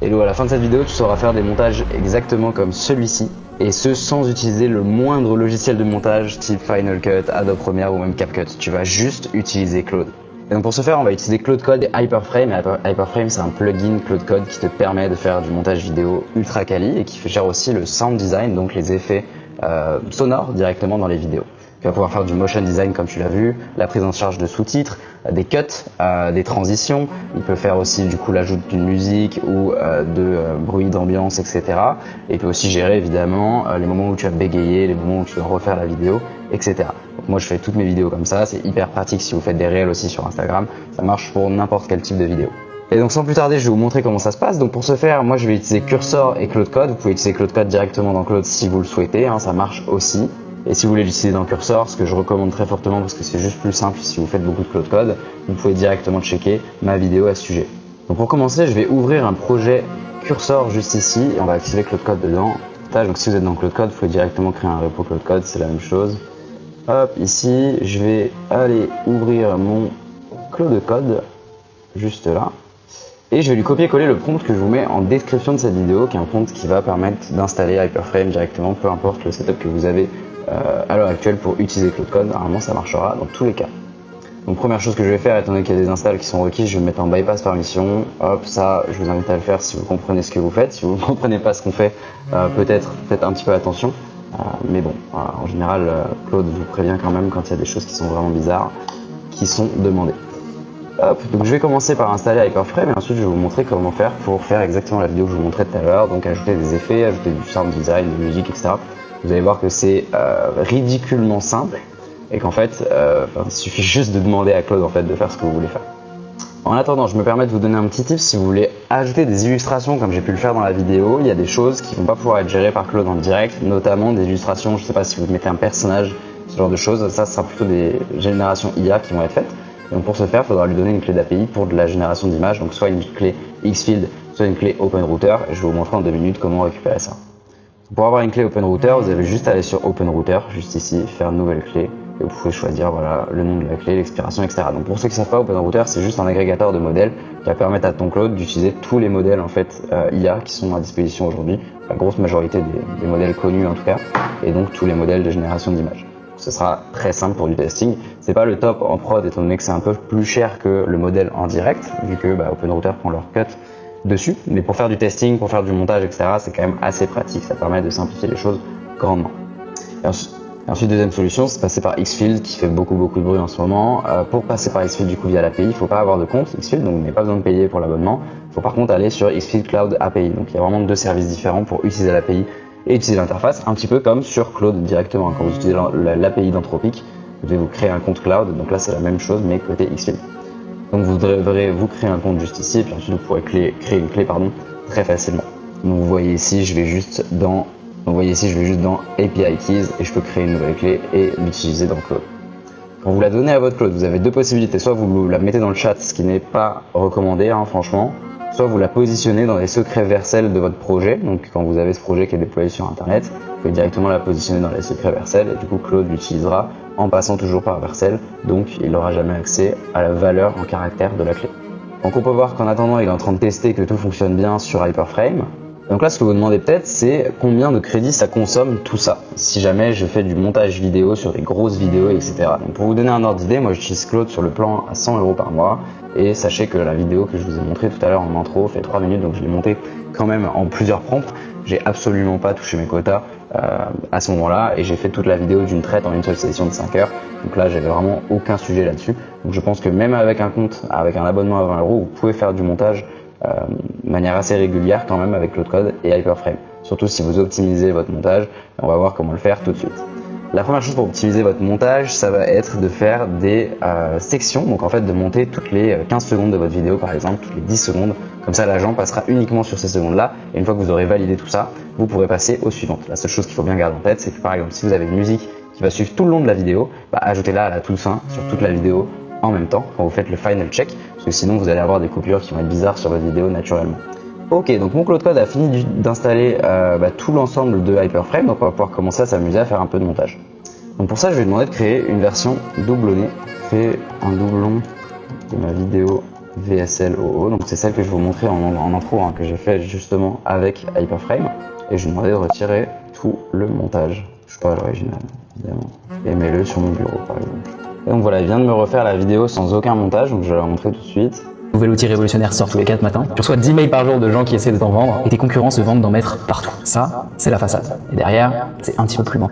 Et à la fin de cette vidéo, tu sauras faire des montages exactement comme celui-ci, et ce sans utiliser le moindre logiciel de montage type Final Cut, Adobe Premiere ou même CapCut. Tu vas juste utiliser Claude. Et donc pour ce faire, on va utiliser Claude Code et Hyperframe. Et Hyperframe, c'est un plugin Claude Code qui te permet de faire du montage vidéo ultra quali et qui gère aussi le sound design, donc les effets sonores directement dans les vidéos. Tu vas pouvoir faire du motion design comme tu l'as vu, la prise en charge de sous-titres, des cuts, des transitions. Il peut faire aussi du coup l'ajout d'une musique ou de bruit d'ambiance, etc. Et il peut aussi gérer évidemment les moments où tu vas bégayer, les moments où tu vas refaire la vidéo, etc. Donc moi je fais toutes mes vidéos comme ça, c'est hyper pratique si vous faites des réels aussi sur Instagram, ça marche pour n'importe quel type de vidéo. Et donc sans plus tarder, je vais vous montrer comment ça se passe. Donc pour ce faire, moi je vais utiliser Cursor et Claude Code. Vous pouvez utiliser Claude Code directement dans Claude si vous le souhaitez, ça marche aussi. Et si vous voulez l'utiliser dans Cursor, ce que je recommande très fortement parce que c'est juste plus simple si vous faites beaucoup de Claude Code, vous pouvez directement checker ma vidéo à ce sujet. Donc pour commencer, je vais ouvrir un projet Cursor juste ici et on va activer Claude Code dedans. Donc si vous êtes dans Claude Code, vous pouvez directement créer un repo Claude Code, c'est la même chose. Hop, ici, je vais aller ouvrir mon Claude Code juste là. Et je vais lui copier-coller le prompt que je vous mets en description de cette vidéo, qui est un prompt qui va permettre d'installer Hyperframe directement, peu importe le setup que vous avez à l'heure actuelle pour utiliser Claude Code. Normalement ça marchera dans tous les cas. Donc première chose que je vais faire, étant donné qu'il y a des installs qui sont requis, je vais me mettre en bypass permission. Hop, ça je vous invite à le faire si vous comprenez ce que vous faites. Si vous ne comprenez pas ce qu'on fait, peut-être faites un petit peu attention. Mais bon, en général Claude vous prévient quand même quand il y a des choses qui sont vraiment bizarres, qui sont demandées. Hop, donc je vais commencer par installer Hyperframe et ensuite je vais vous montrer comment faire pour faire exactement la vidéo que je vous montrais tout à l'heure, donc ajouter des effets, ajouter du sound design, de musique, etc. Vous allez voir que c'est ridiculement simple et qu'en fait, il suffit juste de demander à Claude en fait, de faire ce que vous voulez faire. En attendant, je me permets de vous donner un petit tip si vous voulez ajouter des illustrations comme j'ai pu le faire dans la vidéo. Il y a des choses qui ne vont pas pouvoir être gérées par Claude en direct, notamment des illustrations, je ne sais pas si vous mettez un personnage, ce genre de choses, ça sera plutôt des générations IA qui vont être faites. Donc pour ce faire, il faudra lui donner une clé d'API pour de la génération d'images, donc soit une clé Xfield, soit une clé OpenRouter, et je vais vous montrer en 2 minutes comment récupérer ça. Pour avoir une clé OpenRouter, vous avez juste à aller sur OpenRouter, juste ici, faire nouvelle clé, et vous pouvez choisir voilà, le nom de la clé, l'expiration, etc. Donc pour ceux qui ne savent pas, OpenRouter c'est juste un agrégateur de modèles qui va permettre à ton Claude d'utiliser tous les modèles en fait IA qui sont à disposition aujourd'hui, la grosse majorité des modèles connus en tout cas, et donc tous les modèles de génération d'images. Ce sera très simple pour du testing. C'est pas le top en prod étant donné que c'est un peu plus cher que le modèle en direct, vu que OpenRouter prend leur cut dessus. Mais pour faire du testing, pour faire du montage, etc., c'est quand même assez pratique. Ça permet de simplifier les choses grandement. Et ensuite, deuxième solution, c'est passer par Xfield qui fait beaucoup de bruit en ce moment. Pour passer par Xfield du coup via l'API, il ne faut pas avoir de compte Xfield, donc vous n'avez pas besoin de payer pour l'abonnement. Il faut par contre aller sur Xfield Cloud API. Donc il y a vraiment 2 services différents pour utiliser l'API et utiliser l'interface, un petit peu comme sur Claude directement. Quand vous utilisez l'API d'Anthropic, vous devez vous créer un compte Cloud, donc là c'est la même chose mais côté Xfield. Donc vous devrez vous créer un compte juste ici et puis ensuite vous pourrez créer une clé très facilement. Donc vous voyez ici, je vais juste dans API Keys et je peux créer une nouvelle clé et l'utiliser dans Claude. Quand vous la donnez à votre Claude, vous avez 2 possibilités, soit vous la mettez dans le chat, ce qui n'est pas recommandé franchement, soit vous la positionnez dans les secrets Vercel de votre projet. Donc quand vous avez ce projet qui est déployé sur internet, vous pouvez directement la positionner dans les secrets Vercel et du coup Claude l'utilisera en passant toujours par Vercel, donc il n'aura jamais accès à la valeur en caractère de la clé. Donc on peut voir qu'en attendant il est en train de tester que tout fonctionne bien sur Hyperframe. Donc là ce que vous demandez peut-être c'est combien de crédits ça consomme tout ça, si jamais je fais du montage vidéo sur des grosses vidéos, etc. Donc pour vous donner un ordre d'idée, moi j'utilise Claude sur le plan à 100 € par mois. Et sachez que la vidéo que je vous ai montrée tout à l'heure en intro fait 3 minutes, donc je l'ai montée quand même en plusieurs prompts. J'ai absolument pas touché mes quotas à ce moment-là et j'ai fait toute la vidéo d'une traite en une seule session de 5 heures. Donc là, j'avais vraiment aucun sujet là-dessus. Donc je pense que même avec un compte, avec un abonnement à 20 €, vous pouvez faire du montage de manière assez régulière quand même avec Claude Code et Hyperframe. Surtout si vous optimisez votre montage, on va voir comment le faire tout de suite. La première chose pour optimiser votre montage, ça va être de faire des sections, donc en fait de monter toutes les 15 secondes de votre vidéo par exemple, toutes les 10 secondes, comme ça l'agent passera uniquement sur ces secondes-là, et une fois que vous aurez validé tout ça, vous pourrez passer aux suivantes. La seule chose qu'il faut bien garder en tête, c'est que par exemple si vous avez une musique qui va suivre tout le long de la vidéo, ajoutez-la à la toute fin sur toute la vidéo en même temps quand vous faites le final check, parce que sinon vous allez avoir des coupures qui vont être bizarres sur votre vidéo naturellement. Ok, donc mon Claude Code a fini d'installer tout l'ensemble de Hyperframe, donc on va pouvoir commencer à s'amuser à faire un peu de montage. Donc pour ça, je vais demander de créer une version doublonnée, créer un doublon de ma vidéo VSLOO, donc c'est celle que je vais vous montrer en intro, hein, que j'ai fait justement avec Hyperframe, et je lui ai demandé de retirer tout le montage. Je suis pas à l'original, évidemment, et mets-le sur mon bureau par exemple. Et donc voilà, il vient de me refaire la vidéo sans aucun montage, donc je vais la montrer tout de suite. Nouvel outil révolutionnaire sort tous les 4 matins. Tu reçois 10 mails par jour de gens qui essaient de t'en vendre et tes concurrents se vendent d'en mettre partout. Ça, c'est la façade. Et derrière, c'est un petit peu plus loin.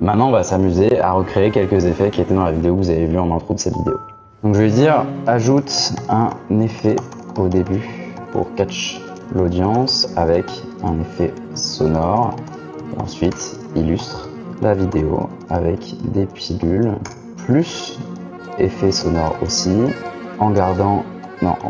Maintenant, on va s'amuser à recréer quelques effets qui étaient dans la vidéo que vous avez vu en intro de cette vidéo. Donc je vais dire, ajoute un effet au début pour catch l'audience avec un effet sonore. Et ensuite, illustre la vidéo avec des pilules, plus effet sonore aussi, en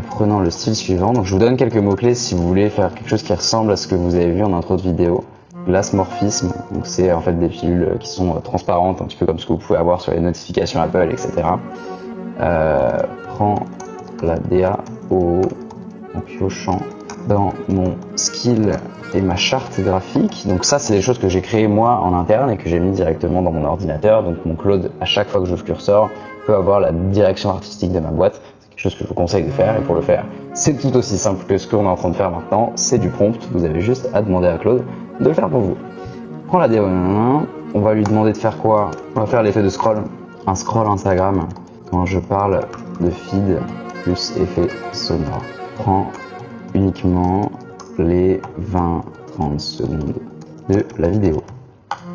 prenant le style suivant. Donc je vous donne quelques mots-clés si vous voulez faire quelque chose qui ressemble à ce que vous avez vu en intro de vidéo. Glass morphisme, donc c'est en fait des pilules qui sont transparentes, un petit peu comme ce que vous pouvez avoir sur les notifications Apple, etc. Prends la DAO en piochant dans mon skill et ma charte graphique. Donc ça, c'est des choses que j'ai créées moi en interne et que j'ai mis directement dans mon ordinateur. Donc mon Claude, à chaque fois que j'ouvre curseur, peut avoir la direction artistique de ma boîte. C'est quelque chose que je vous conseille de faire, et pour le faire, c'est tout aussi simple que ce qu'on est en train de faire maintenant. C'est du prompt. Vous avez juste à demander à Claude de le faire pour vous. Prends la DAO, on va lui demander de faire quoi? On va faire l'effet de scroll, un scroll Instagram. Quand je parle de feed plus effet sonore, prends uniquement les 20-30 secondes de la vidéo.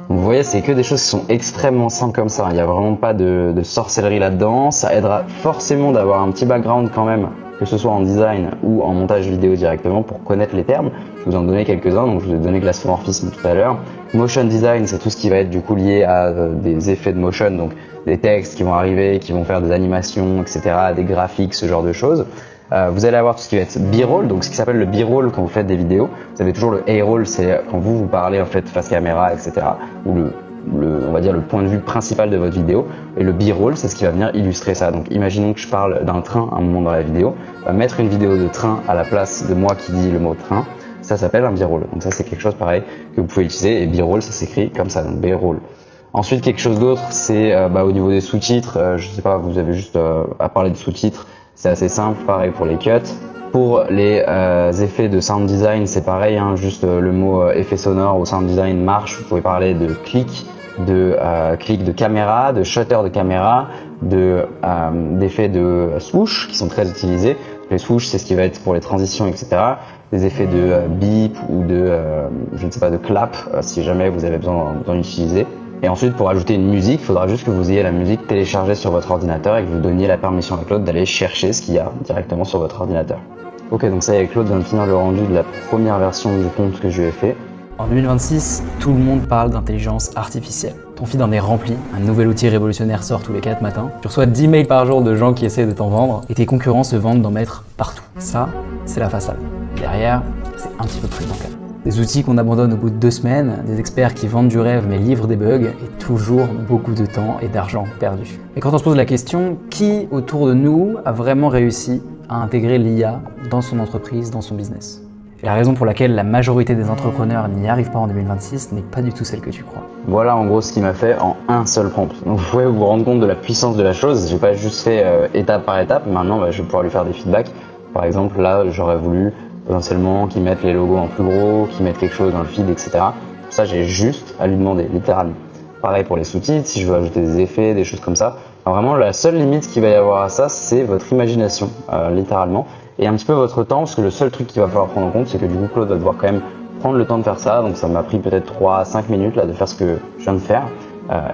Donc vous voyez, c'est que des choses qui sont extrêmement simples comme ça. Il n'y a vraiment pas de sorcellerie là-dedans. Ça aidera forcément d'avoir un petit background quand même, que ce soit en design ou en montage vidéo directement, pour connaître les termes. Je vais vous en donner quelques-uns. Donc je vous ai donné glass morphisme tout à l'heure. Motion design, c'est tout ce qui va être du coup lié à des effets de motion, donc des textes qui vont arriver, qui vont faire des animations, etc., des graphiques, ce genre de choses. Vous allez avoir tout ce qui va être B-roll, donc ce qui s'appelle le B-roll quand vous faites des vidéos. Vous avez toujours le A-roll, c'est quand vous parlez en fait face caméra, etc., ou on va dire le point de vue principal de votre vidéo. Et le B-roll, c'est ce qui va venir illustrer ça. Donc imaginons que je parle d'un train à un moment dans la vidéo, mettre une vidéo de train à la place de moi qui dit le mot train, ça s'appelle un B-roll. Donc ça, c'est quelque chose pareil que vous pouvez utiliser, et B-roll, ça s'écrit comme ça, donc B-roll. Ensuite, quelque chose d'autre, c'est au niveau des sous-titres, je sais pas, vous avez juste à parler de sous-titres, c'est assez simple, pareil pour les cuts. Pour les effets de sound design, c'est pareil, hein, juste le mot effet sonore ou sound design marche. Vous pouvez parler de clic de caméra, de shutter de caméra, d'effets de swoosh qui sont très utilisés. Les swoosh, c'est ce qui va être pour les transitions, etc. Des effets de beep ou je ne sais pas, de clap, si jamais vous avez besoin d'en utiliser. Et ensuite, pour ajouter une musique, il faudra juste que vous ayez la musique téléchargée sur votre ordinateur et que vous donniez la permission à Claude d'aller chercher ce qu'il y a directement sur votre ordinateur. Ok, donc ça y est, Claude vient de finir le rendu de la première version du compte que je lui ai fait. En 2026, tout le monde parle d'intelligence artificielle. Ton feed en est rempli, un nouvel outil révolutionnaire sort tous les 4 matins. Tu reçois 10 mails par jour de gens qui essaient de t'en vendre et tes concurrents se vendent d'en mettre partout. Ça, c'est la façade. Derrière, c'est un petit peu plus bancal. Des outils qu'on abandonne au bout de 2 semaines, des experts qui vendent du rêve mais livrent des bugs, et toujours beaucoup de temps et d'argent perdu. Et quand on se pose la question, qui autour de nous a vraiment réussi à intégrer l'IA dans son entreprise, dans son business? Et la raison pour laquelle la majorité des entrepreneurs n'y arrivent pas en 2026 n'est pas du tout celle que tu crois. Voilà en gros ce qu'il m'a fait en un seul prompt. Donc vous pouvez vous rendre compte de la puissance de la chose. J'ai pas juste fait étape par étape. Maintenant je vais pouvoir lui faire des feedbacks. Par exemple là j'aurais voulu potentiellement qu'ils mettent les logos en plus gros, qu'ils mettent quelque chose dans le feed, etc. Pour ça, j'ai juste à lui demander, littéralement. Pareil pour les sous-titres, si je veux ajouter des effets, des choses comme ça. Alors vraiment, la seule limite qu'il va y avoir à ça, c'est votre imagination, littéralement. Et un petit peu votre temps, parce que le seul truc qu'il va falloir prendre en compte, c'est que du coup, Claude va devoir quand même prendre le temps de faire ça. Donc ça m'a pris peut-être 3 à 5 minutes là, de faire ce que je viens de faire.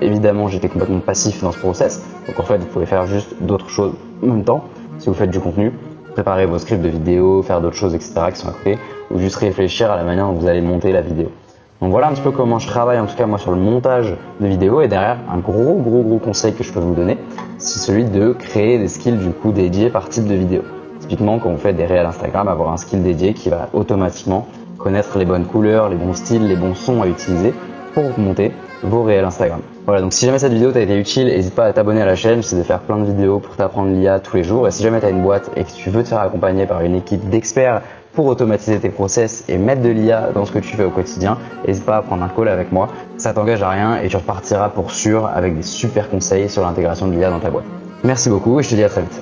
Évidemment, j'étais complètement passif dans ce process. Donc en fait, vous pouvez faire juste d'autres choses en même temps, si vous faites du contenu. Préparer vos scripts de vidéo, faire d'autres choses, etc. qui sont à côté, ou juste réfléchir à la manière dont vous allez monter la vidéo. Donc voilà un petit peu comment je travaille, en tout cas moi, sur le montage de vidéos. Et derrière, un gros conseil que je peux vous donner, c'est celui de créer des skills du coup dédiés par type de vidéo. Typiquement, quand vous faites des réels Instagram, avoir un skill dédié qui va automatiquement connaître les bonnes couleurs, les bons styles, les bons sons à utiliser pour monter vos réels Instagram. Voilà, donc si jamais cette vidéo t'a été utile, n'hésite pas à t'abonner à la chaîne, j'essaie de faire plein de vidéos pour t'apprendre l'IA tous les jours. Et si jamais tu as une boîte et que tu veux te faire accompagner par une équipe d'experts pour automatiser tes process et mettre de l'IA dans ce que tu fais au quotidien, n'hésite pas à prendre un call avec moi. Ça t'engage à rien et tu repartiras pour sûr avec des super conseils sur l'intégration de l'IA dans ta boîte. Merci beaucoup et je te dis à très vite.